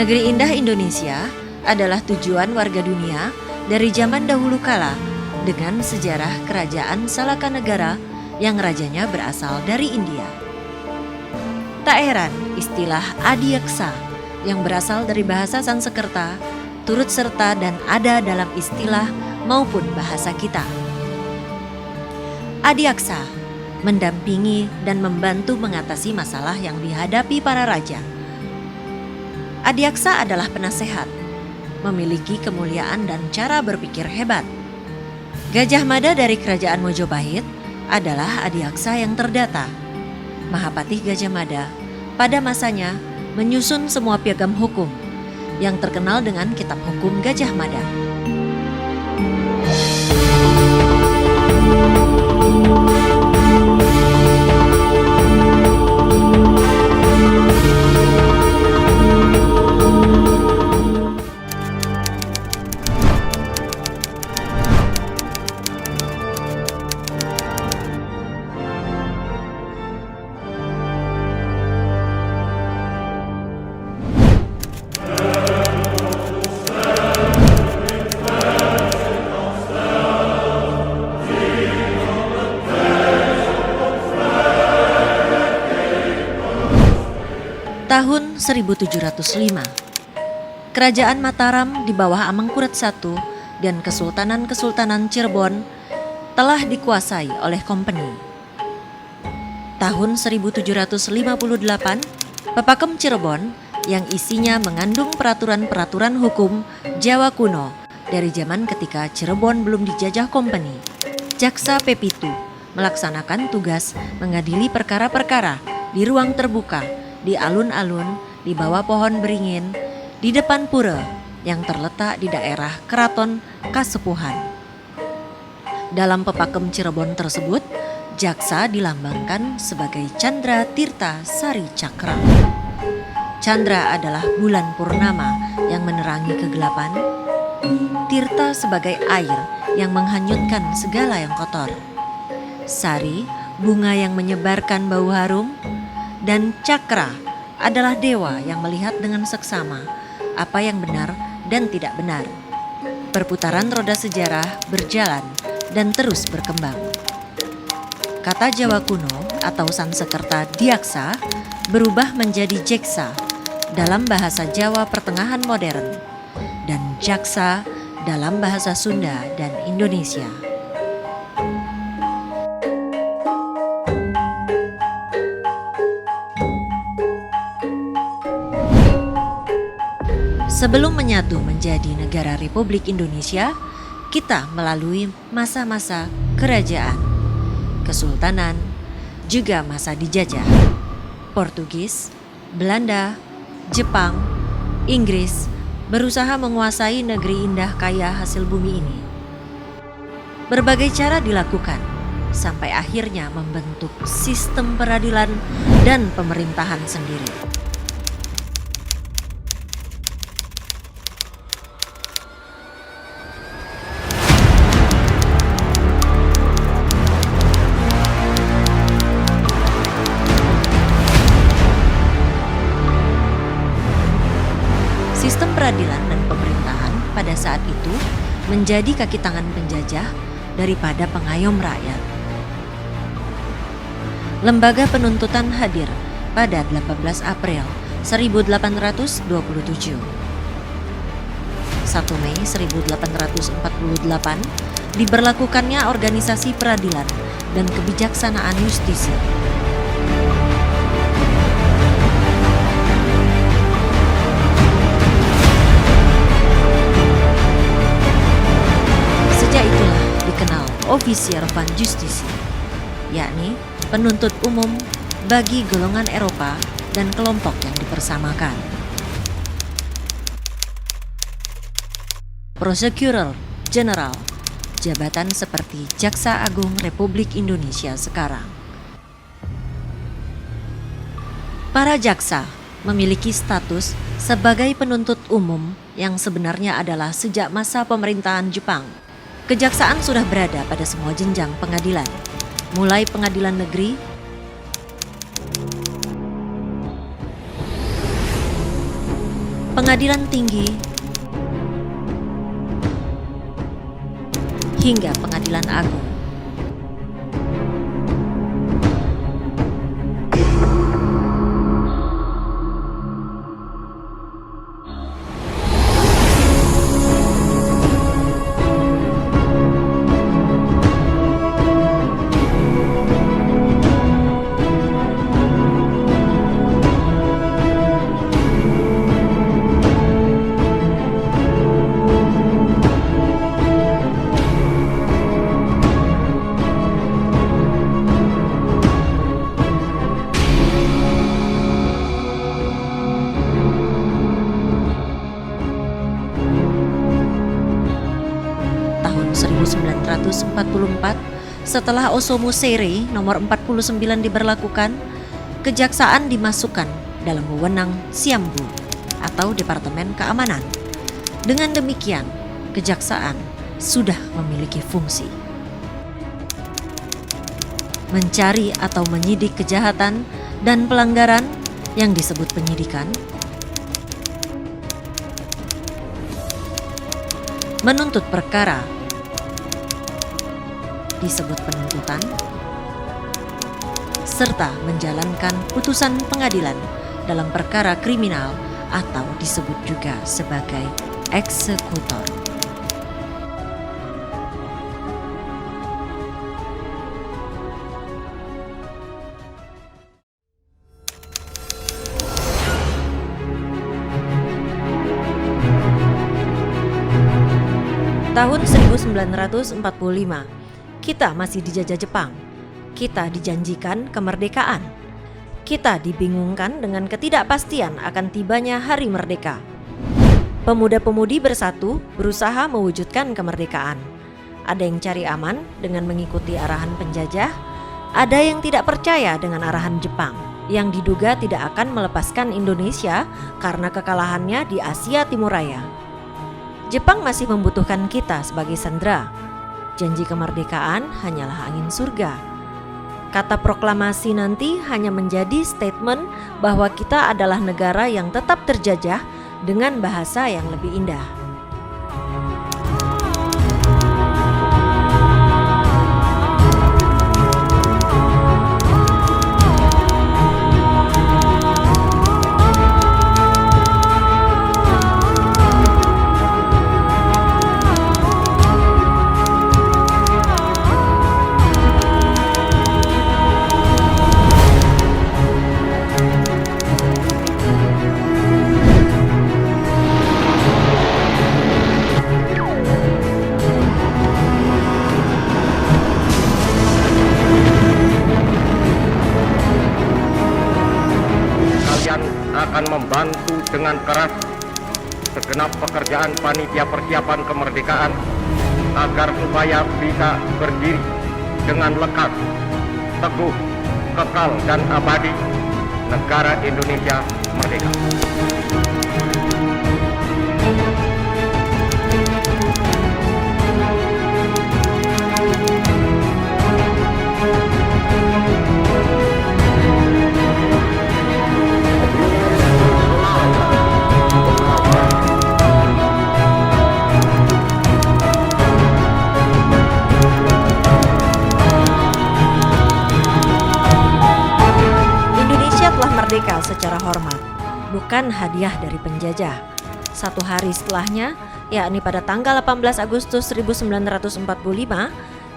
Negeri Indah Indonesia adalah tujuan warga dunia dari zaman dahulu kala dengan sejarah kerajaan Salaka Negara yang rajanya berasal dari India. Tak heran istilah Adiaksa yang berasal dari bahasa Sanskerta turut serta dan ada dalam istilah maupun bahasa kita. Adiaksa mendampingi dan membantu mengatasi masalah yang dihadapi para raja. Adiaksa adalah penasehat, memiliki kemuliaan dan cara berpikir hebat. Gajah Mada dari Kerajaan Mojopahit adalah Adiaksa yang terdata. Mahapatih Gajah Mada pada masanya menyusun semua piagam hukum yang terkenal dengan Kitab Hukum Gajah Mada. Tahun 1705, Kerajaan Mataram di bawah Amangkurat I dan Kesultanan-Kesultanan Cirebon telah dikuasai oleh Kompeni. Tahun 1758, Pepakem Cirebon yang isinya mengandung peraturan-peraturan hukum Jawa kuno dari zaman ketika Cirebon belum dijajah Kompeni. Jaksa Pepitu melaksanakan tugas mengadili perkara-perkara di ruang terbuka, di alun-alun, di bawah pohon beringin, di depan pura yang terletak di daerah Keraton Kasepuhan. Dalam Pepakem Cirebon tersebut, jaksa dilambangkan sebagai Candra Tirta Sari Cakra. Candra adalah bulan purnama yang menerangi kegelapan. Tirta sebagai air yang menghanyutkan segala yang kotor. Sari, bunga yang menyebarkan bau harum. Dan Cakra adalah dewa yang melihat dengan seksama apa yang benar dan tidak benar. Perputaran roda sejarah berjalan dan terus berkembang. Kata Jawa kuno atau Sanskerta diaksa berubah menjadi jeksa dalam bahasa Jawa pertengahan modern dan jaksa dalam bahasa Sunda dan Indonesia. Sebelum menyatu menjadi negara Republik Indonesia, kita melalui masa-masa kerajaan, kesultanan, juga masa dijajah. Portugis, Belanda, Jepang, Inggris berusaha menguasai negeri indah kaya hasil bumi ini. Berbagai cara dilakukan sampai akhirnya membentuk sistem peradilan dan pemerintahan sendiri. Sistem peradilan dan pemerintahan pada saat itu menjadi kaki tangan penjajah daripada pengayom rakyat. Lembaga penuntutan hadir pada 18 April 1827. 1 Mei 1848 diberlakukannya organisasi peradilan dan kebijaksanaan justisi. Officier van Justitie, yakni penuntut umum bagi golongan Eropa dan kelompok yang dipersamakan. Prosecutor General, jabatan seperti Jaksa Agung Republik Indonesia sekarang. Para jaksa memiliki status sebagai penuntut umum yang sebenarnya adalah sejak masa pemerintahan Jepang. Kejaksaan sudah berada pada semua jenjang pengadilan, mulai pengadilan negeri, pengadilan tinggi, hingga pengadilan agung. Tahun 1944, setelah Osomu Seirei nomor 49 diberlakukan, kejaksaan dimasukkan dalam wewenang Siambu atau Departemen Keamanan. Dengan demikian, kejaksaan sudah memiliki fungsi mencari atau menyidik kejahatan dan pelanggaran yang disebut penyidikan, menuntut perkara disebut penuntutan, serta menjalankan putusan pengadilan dalam perkara kriminal atau disebut juga sebagai eksekutor. Tahun 1945, kita masih dijajah Jepang. Kita dijanjikan kemerdekaan. Kita dibingungkan dengan ketidakpastian akan tibanya hari merdeka. Pemuda-pemudi bersatu berusaha mewujudkan kemerdekaan. Ada yang cari aman dengan mengikuti arahan penjajah, ada yang tidak percaya dengan arahan Jepang yang diduga tidak akan melepaskan Indonesia karena kekalahannya di Asia Timur Raya. Jepang masih membutuhkan kita sebagai sandera. Janji kemerdekaan hanyalah angin surga. Kata proklamasi nanti hanya menjadi statement bahwa kita adalah negara yang tetap terjajah dengan bahasa yang lebih indah. Akan membantu dengan keras segenap pekerjaan panitia persiapan kemerdekaan agar supaya bisa berdiri dengan lekat, teguh, kekal dan abadi negara Indonesia merdeka. Merdeka secara hormat, bukan hadiah dari penjajah. Satu hari setelahnya, yakni pada tanggal 18 Agustus 1945,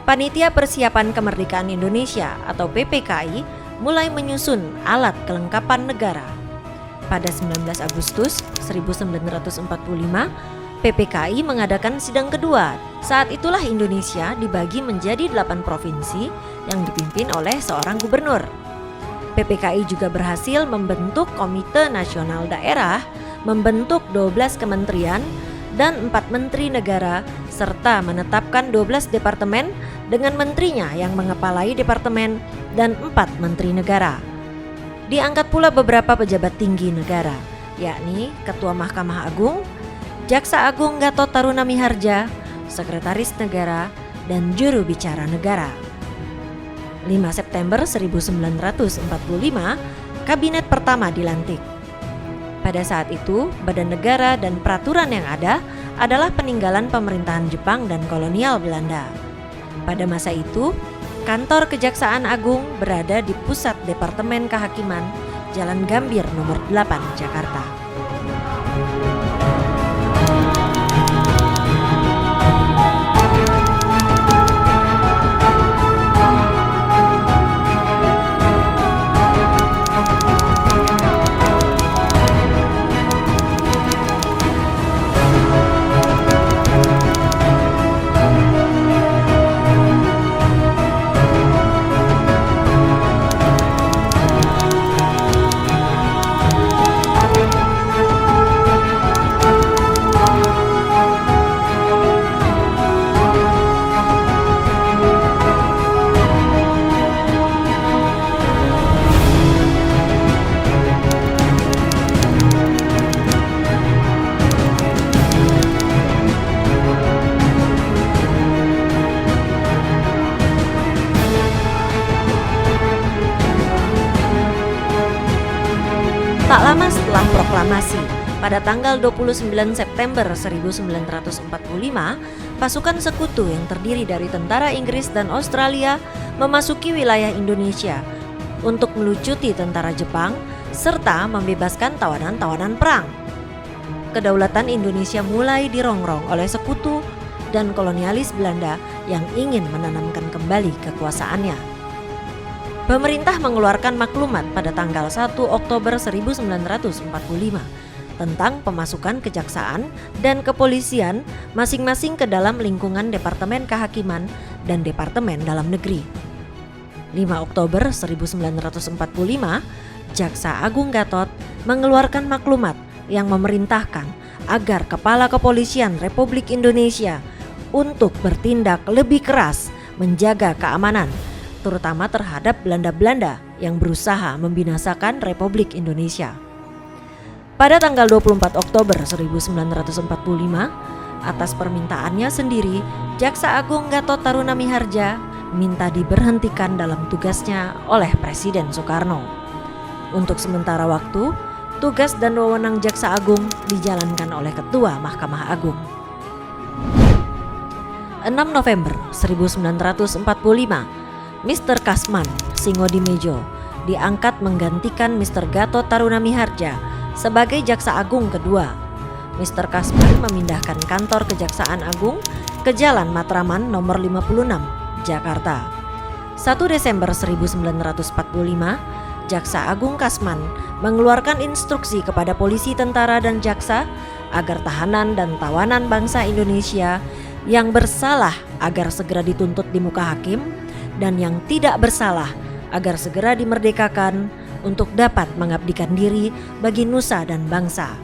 Panitia Persiapan Kemerdekaan Indonesia atau PPKI mulai menyusun alat kelengkapan negara. Pada 19 Agustus 1945, PPKI mengadakan sidang kedua. Saat itulah Indonesia dibagi menjadi 8 provinsi yang dipimpin oleh seorang gubernur. PPKI juga berhasil membentuk Komite Nasional Daerah, membentuk 12 kementerian dan 4 menteri negara, serta menetapkan 12 departemen dengan menterinya yang mengepalai departemen dan 4 menteri negara. Diangkat pula beberapa pejabat tinggi negara, yakni Ketua Mahkamah Agung, Jaksa Agung Gatot Taruna Miharja, Sekretaris Negara, dan Juru Bicara Negara. 5 September 1945, kabinet pertama dilantik. Pada saat itu, badan negara dan peraturan yang ada adalah peninggalan pemerintahan Jepang dan kolonial Belanda. Pada masa itu, kantor Kejaksaan Agung berada di Pusat Departemen Kehakiman, Jalan Gambir nomor 8, Jakarta. Tak lama setelah proklamasi, pada tanggal 29 September 1945, pasukan sekutu yang terdiri dari tentara Inggris dan Australia memasuki wilayah Indonesia untuk melucuti tentara Jepang serta membebaskan tawanan-tawanan perang. Kedaulatan Indonesia mulai dirongrong oleh sekutu dan kolonialis Belanda yang ingin menanamkan kembali kekuasaannya. Pemerintah mengeluarkan maklumat pada tanggal 1 Oktober 1945 tentang pemasukan kejaksaan dan kepolisian masing-masing ke dalam lingkungan Departemen Kehakiman dan Departemen Dalam Negeri. 5 Oktober 1945, Jaksa Agung Gatot mengeluarkan maklumat yang memerintahkan agar Kepala Kepolisian Republik Indonesia untuk bertindak lebih keras menjaga keamanan, terutama terhadap Belanda-Belanda yang berusaha membinasakan Republik Indonesia. Pada tanggal 24 Oktober 1945, atas permintaannya sendiri, Jaksa Agung Gatot Taruna Miharja minta diberhentikan dalam tugasnya oleh Presiden Soekarno. Untuk sementara waktu, tugas dan wewenang Jaksa Agung dijalankan oleh Ketua Mahkamah Agung. 6 November 1945, Mr. Kasman Singodimejo diangkat menggantikan Mr. Gatot Taruna Miharja sebagai Jaksa Agung kedua. Mr. Kasman memindahkan kantor Kejaksaan Agung ke Jalan Matraman nomor 56, Jakarta. 1 Desember 1945, Jaksa Agung Kasman mengeluarkan instruksi kepada polisi, tentara, dan jaksa agar tahanan dan tawanan bangsa Indonesia yang bersalah agar segera dituntut di muka hakim dan yang tidak bersalah agar segera dimerdekakan untuk dapat mengabdikan diri bagi nusa dan bangsa.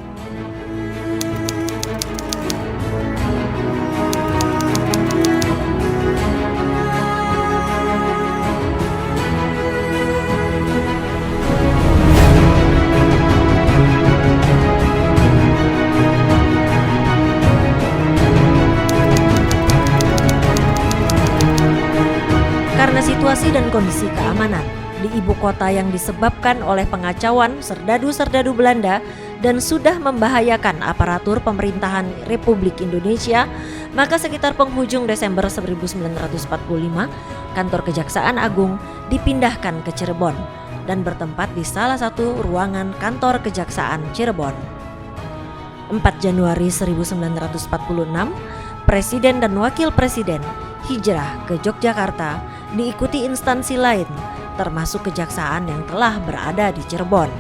Karena situasi dan kondisi keamanan di ibu kota yang disebabkan oleh pengacauan serdadu-serdadu Belanda dan sudah membahayakan aparatur pemerintahan Republik Indonesia, maka sekitar penghujung Desember 1945, kantor Kejaksaan Agung dipindahkan ke Cirebon dan bertempat di salah satu ruangan kantor Kejaksaan Cirebon. 4 Januari 1946, Presiden dan Wakil Presiden hijrah ke Yogyakarta diikuti instansi lain termasuk kejaksaan yang telah berada di Cirebon.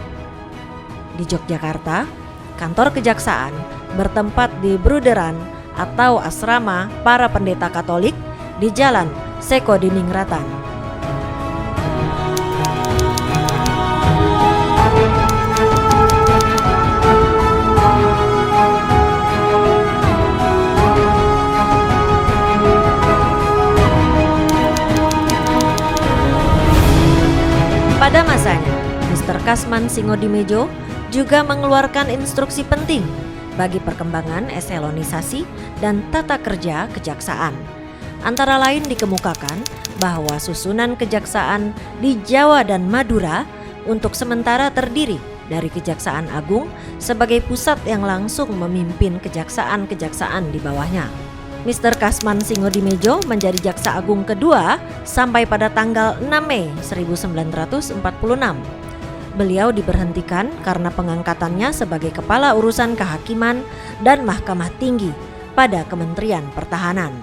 Di Yogyakarta, kantor kejaksaan bertempat di Bruderan atau asrama para pendeta Katolik di Jalan Sekodiningrat. Pada masanya, Mr. Kasman Singodimedjo juga mengeluarkan instruksi penting bagi perkembangan eselonisasi dan tata kerja kejaksaan. Antara lain dikemukakan bahwa susunan kejaksaan di Jawa dan Madura untuk sementara terdiri dari Kejaksaan Agung sebagai pusat yang langsung memimpin kejaksaan-kejaksaan di bawahnya. Mr. Kasman Singodimedjo menjadi Jaksa Agung kedua sampai pada tanggal 6 Mei 1946. Beliau diberhentikan karena pengangkatannya sebagai Kepala Urusan Kehakiman dan Mahkamah Tinggi pada Kementerian Pertahanan.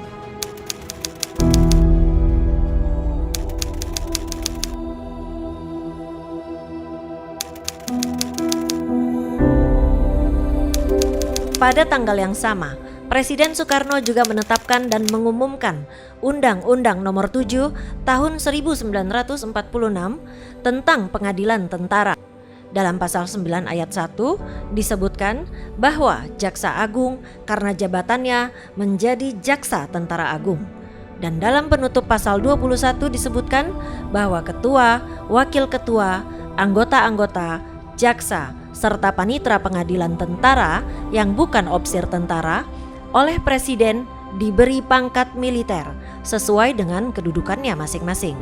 Pada tanggal yang sama, Presiden Soekarno juga menetapkan dan mengumumkan Undang-Undang Nomor 7 Tahun 1946 tentang Pengadilan Tentara. Dalam pasal 9 ayat 1 disebutkan bahwa Jaksa Agung karena jabatannya menjadi Jaksa Tentara Agung. Dan dalam penutup pasal 21 disebutkan bahwa ketua, wakil ketua, anggota-anggota, jaksa, serta panitera pengadilan tentara yang bukan opsir tentara oleh Presiden diberi pangkat militer sesuai dengan kedudukannya masing-masing.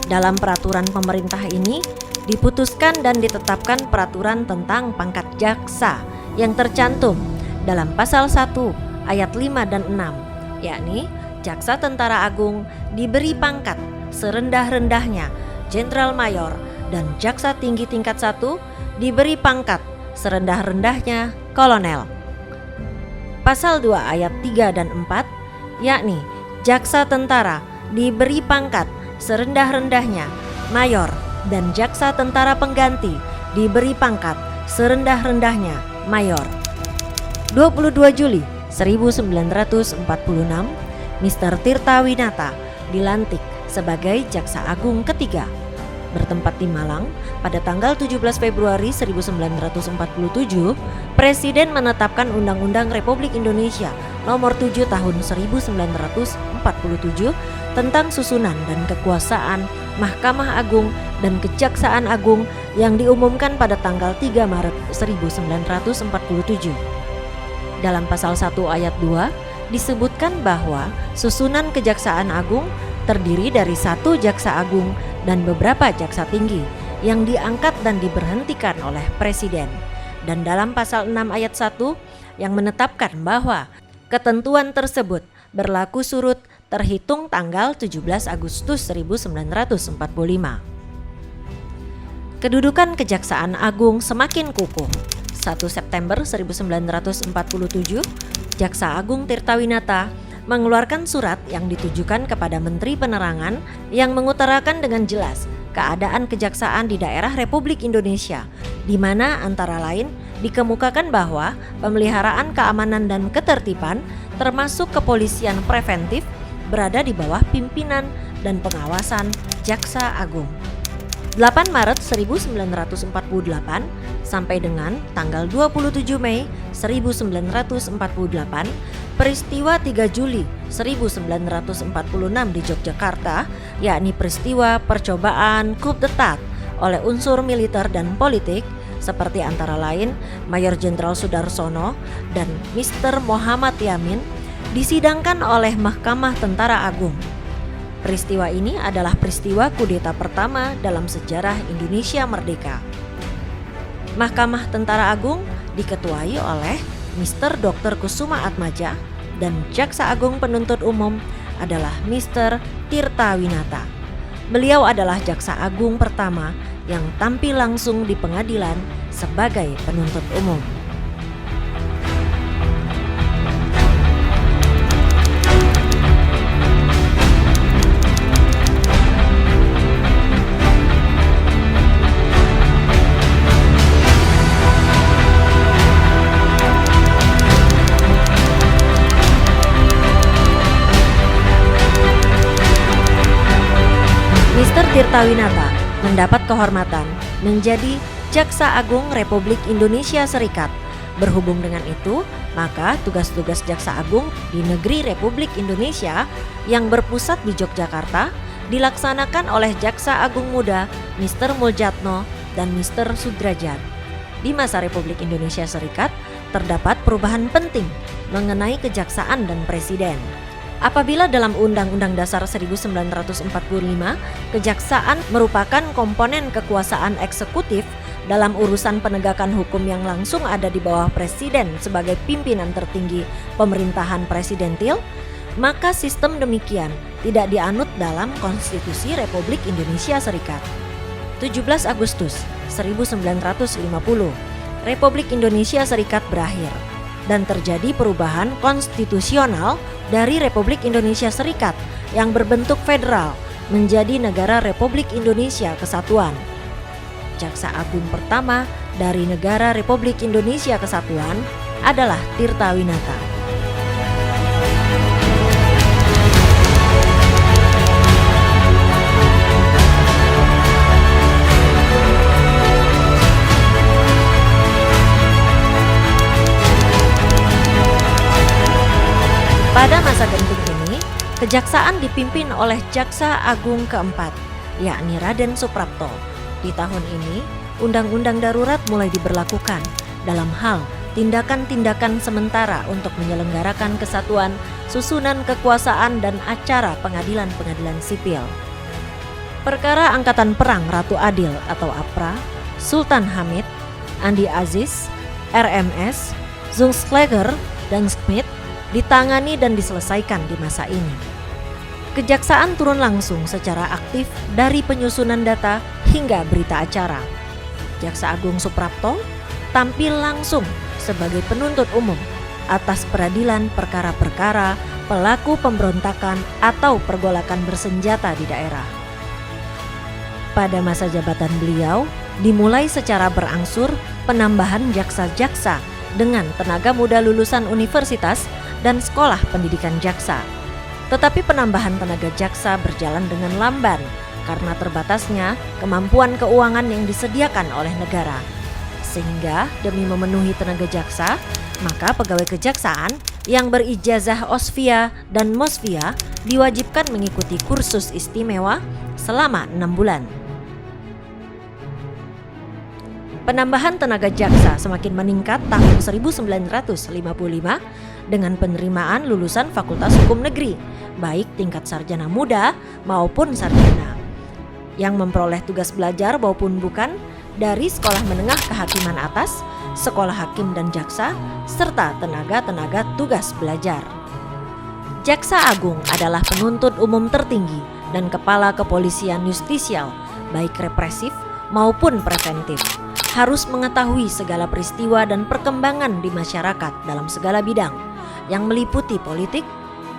Dalam peraturan pemerintah ini diputuskan dan ditetapkan peraturan tentang pangkat jaksa yang tercantum dalam pasal 1 ayat 5 dan 6, yakni Jaksa Tentara Agung diberi pangkat serendah-rendahnya Jenderal Mayor dan Jaksa Tinggi tingkat 1 diberi pangkat serendah-rendahnya Kolonel. Pasal 2 ayat 3 dan 4, yakni Jaksa Tentara diberi pangkat serendah-rendahnya Mayor dan Jaksa Tentara Pengganti diberi pangkat serendah-rendahnya Mayor. 22 Juli 1946, Mr. Tirta Winata dilantik sebagai Jaksa Agung ketiga. Bertempat di Malang, pada tanggal 17 Februari 1947, Presiden menetapkan Undang-Undang Republik Indonesia Nomor 7 Tahun 1947 tentang susunan dan kekuasaan Mahkamah Agung dan Kejaksaan Agung yang diumumkan pada tanggal 3 Maret 1947. Dalam pasal 1 ayat 2 disebutkan bahwa susunan Kejaksaan Agung terdiri dari 1 Jaksa Agung dan beberapa jaksa tinggi yang diangkat dan diberhentikan oleh Presiden. Dan dalam pasal 6 ayat 1 yang menetapkan bahwa ketentuan tersebut berlaku surut terhitung tanggal 17 Agustus 1945. Kedudukan Kejaksaan Agung semakin kukuh. 1 September 1947, Jaksa Agung Tirta Winata mengeluarkan surat yang ditujukan kepada Menteri Penerangan yang mengutarakan dengan jelas keadaan kejaksaan di daerah Republik Indonesia, di mana antara lain dikemukakan bahwa pemeliharaan keamanan dan ketertiban termasuk kepolisian preventif berada di bawah pimpinan dan pengawasan Jaksa Agung. 8 Maret 1948 sampai dengan tanggal 27 Mei 1948, peristiwa 3 Juli 1946 di Yogyakarta, yakni peristiwa percobaan coup d'etat oleh unsur militer dan politik seperti antara lain Mayor Jenderal Sudarsono dan Mr. Muhammad Yamin, disidangkan oleh Mahkamah Tentara Agung. Peristiwa ini adalah peristiwa kudeta pertama dalam sejarah Indonesia merdeka. Mahkamah Tentara Agung diketuai oleh Mr. Dr. Kusuma Atmaja dan Jaksa Agung Penuntut Umum adalah Mr. Tirta Winata. Beliau adalah Jaksa Agung pertama yang tampil langsung di pengadilan sebagai penuntut umum. Mr. Tirtawinata mendapat kehormatan menjadi Jaksa Agung Republik Indonesia Serikat. Berhubung dengan itu, maka tugas-tugas Jaksa Agung di negeri Republik Indonesia yang berpusat di Yogyakarta dilaksanakan oleh Jaksa Agung Muda Mr. Muljatno dan Mr. Sudrajat. Di masa Republik Indonesia Serikat, terdapat perubahan penting mengenai kejaksaan dan presiden. Apabila dalam Undang-Undang Dasar 1945, kejaksaan merupakan komponen kekuasaan eksekutif dalam urusan penegakan hukum yang langsung ada di bawah presiden sebagai pimpinan tertinggi pemerintahan presidentil, maka sistem demikian tidak dianut dalam Konstitusi Republik Indonesia Serikat. 17 Agustus 1950, Republik Indonesia Serikat berakhir dan terjadi perubahan konstitusional dari Republik Indonesia Serikat yang berbentuk federal menjadi Negara Republik Indonesia Kesatuan. Jaksa Agung pertama dari Negara Republik Indonesia Kesatuan adalah Tirtawinata. Pada masa genting ini, kejaksaan dipimpin oleh Jaksa Agung keempat, yakni Raden Suprapto. Di tahun ini, Undang-Undang Darurat mulai diberlakukan dalam hal tindakan-tindakan sementara untuk menyelenggarakan kesatuan, susunan kekuasaan dan acara pengadilan-pengadilan sipil. Perkara Angkatan Perang Ratu Adil atau APRA, Sultan Hamid, Andi Aziz, RMS, Zungsklager, dan Smith ditangani dan diselesaikan di masa ini. Kejaksaan turun langsung secara aktif dari penyusunan data hingga berita acara. Jaksa Agung Suprapto tampil langsung sebagai penuntut umum atas peradilan perkara-perkara pelaku pemberontakan atau pergolakan bersenjata di daerah. Pada masa jabatan beliau, dimulai secara berangsur penambahan jaksa-jaksa dengan tenaga muda lulusan universitas dan sekolah pendidikan jaksa. Tetapi penambahan tenaga jaksa berjalan dengan lamban karena terbatasnya kemampuan keuangan yang disediakan oleh negara. Sehingga demi memenuhi tenaga jaksa, maka pegawai kejaksaan yang berijazah Osvia dan Mosvia diwajibkan mengikuti kursus istimewa selama 6 bulan. Penambahan tenaga jaksa semakin meningkat tahun 1955 dengan penerimaan lulusan Fakultas Hukum Negeri, baik tingkat sarjana muda maupun sarjana, yang memperoleh tugas belajar maupun bukan dari sekolah menengah kehakiman atas, sekolah hakim dan jaksa, serta tenaga-tenaga tugas belajar. Jaksa Agung adalah penuntut umum tertinggi dan kepala kepolisian justisial, baik represif maupun preventif. Harus mengetahui segala peristiwa dan perkembangan di masyarakat dalam segala bidang yang meliputi politik,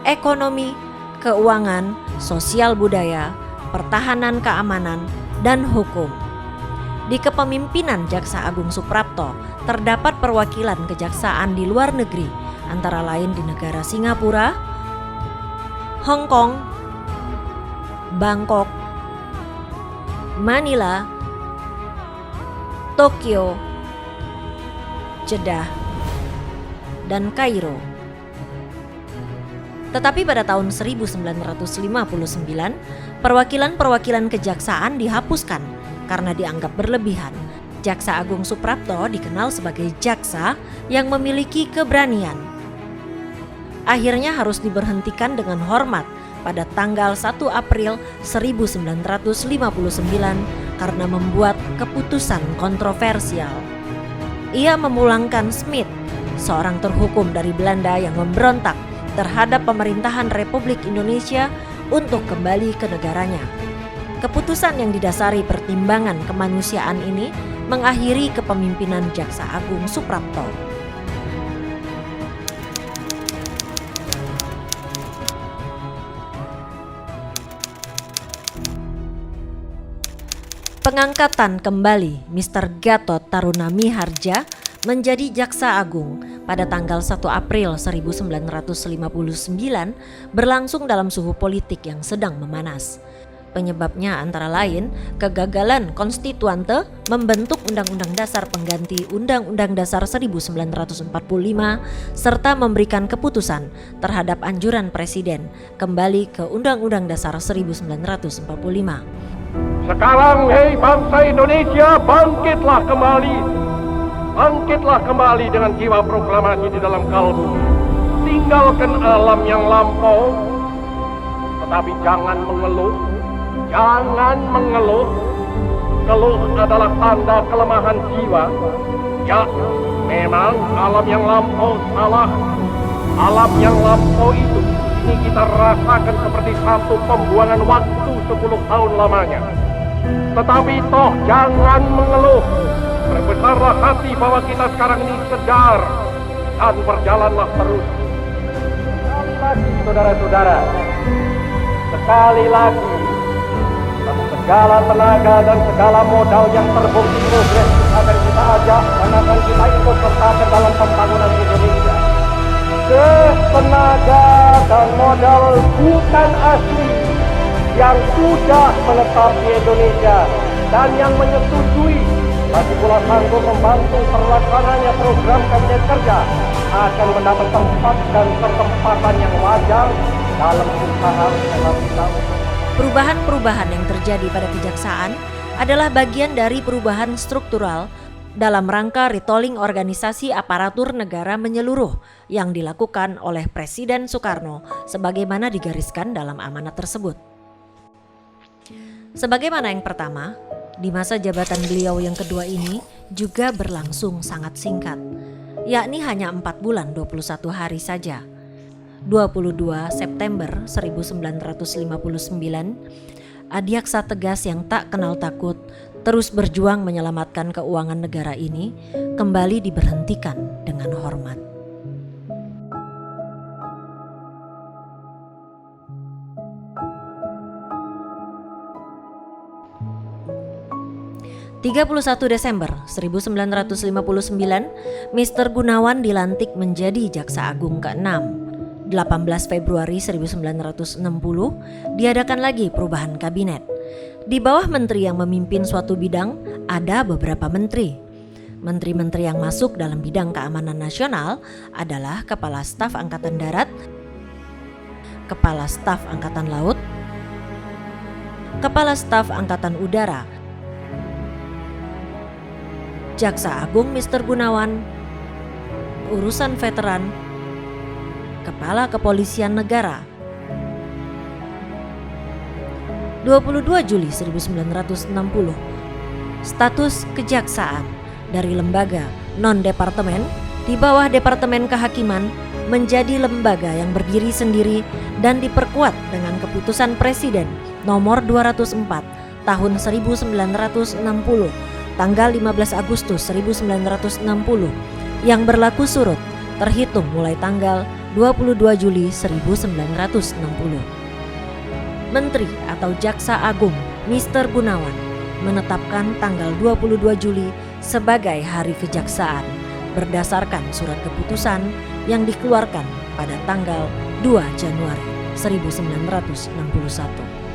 ekonomi, keuangan, sosial budaya, pertahanan keamanan, dan hukum. Di kepemimpinan Jaksa Agung Suprapto terdapat perwakilan kejaksaan di luar negeri, antara lain di negara Singapura, Hong Kong, Bangkok, Manila, Tokyo, Jeddah, dan Kairo. Tetapi pada tahun 1959, perwakilan-perwakilan kejaksaan dihapuskan karena dianggap berlebihan. Jaksa Agung Suprapto dikenal sebagai jaksa yang memiliki keberanian. Akhirnya harus diberhentikan dengan hormat pada tanggal 1 April 1959 karena membuat keputusan kontroversial. Ia memulangkan Smith, seorang terhukum dari Belanda yang memberontak terhadap pemerintahan Republik Indonesia untuk kembali ke negaranya. Keputusan yang didasari pertimbangan kemanusiaan ini mengakhiri kepemimpinan Jaksa Agung Suprapto. Pengangkatan kembali Mr. Gatot Taruna Miharja menjadi Jaksa Agung pada tanggal 1 April 1959 berlangsung dalam suhu politik yang sedang memanas. Penyebabnya antara lain kegagalan konstituante membentuk Undang-Undang Dasar pengganti Undang-Undang Dasar 1945 serta memberikan keputusan terhadap anjuran Presiden kembali ke Undang-Undang Dasar 1945. Sekarang, hei bangsa Indonesia, bangkitlah kembali. Bangkitlah kembali dengan jiwa proklamasi di dalam kalbu. Tinggalkan alam yang lampau, tetapi jangan mengeluh. Jangan mengeluh. Keluh adalah tanda kelemahan jiwa. Ya, memang alam yang lampau salah. Alam yang lampau itu ini kita rasakan seperti satu pembuangan waktu 10 tahun lamanya. Tetapi toh jangan mengeluh. Berbesarlah hati bahwa kita sekarang ini sedar dan berjalanlah terus. Sekali lagi saudara-saudara, sekali lagi, segala tenaga dan segala modal yang terbukti progres akan kita ajak dan akan kita ikut sertakan dalam pembangunan Indonesia. Tenaga dan modal bukan asli yang sudah menetap di Indonesia dan yang menyetujui bagi pula sanggup membantu terlaksananya program kabinet kerja akan mendapat tempat dan kesempatan yang wajar dalam usaha kita. Perubahan-perubahan yang terjadi pada kejaksaan adalah bagian dari perubahan struktural dalam rangka retooling organisasi aparatur negara menyeluruh yang dilakukan oleh Presiden Soekarno sebagaimana digariskan dalam amanat tersebut. Sebagaimana yang pertama, di masa jabatan beliau yang kedua ini juga berlangsung sangat singkat, yakni hanya 4 bulan 21 hari saja. 22 September 1959, Adiaksa tegas yang tak kenal takut terus berjuang menyelamatkan keuangan negara ini kembali diberhentikan dengan hormat. (31 Desember 1959), Mr. Gunawan dilantik menjadi Jaksa Agung ke-6. 18 Februari 1960 diadakan lagi perubahan kabinet. Di bawah menteri yang memimpin suatu bidang ada beberapa menteri. Menteri-menteri yang masuk dalam bidang keamanan nasional adalah Kepala Staf Angkatan Darat, Kepala Staf Angkatan Laut, Kepala Staf Angkatan Udara, Jaksa Agung Mr. Gunawan, Urusan Veteran, Kepala Kepolisian Negara. 22 Juli 1960, status kejaksaan dari lembaga non-departemen di bawah Departemen Kehakiman menjadi lembaga yang berdiri sendiri dan diperkuat dengan keputusan Presiden nomor 204 tahun 1960 tanggal 15 Agustus 1960 yang berlaku surut terhitung mulai tanggal 22 Juli 1960. Menteri atau Jaksa Agung Mr. Gunawan menetapkan tanggal 22 Juli sebagai Hari Kejaksaan berdasarkan surat keputusan yang dikeluarkan pada tanggal 2 Januari 1961.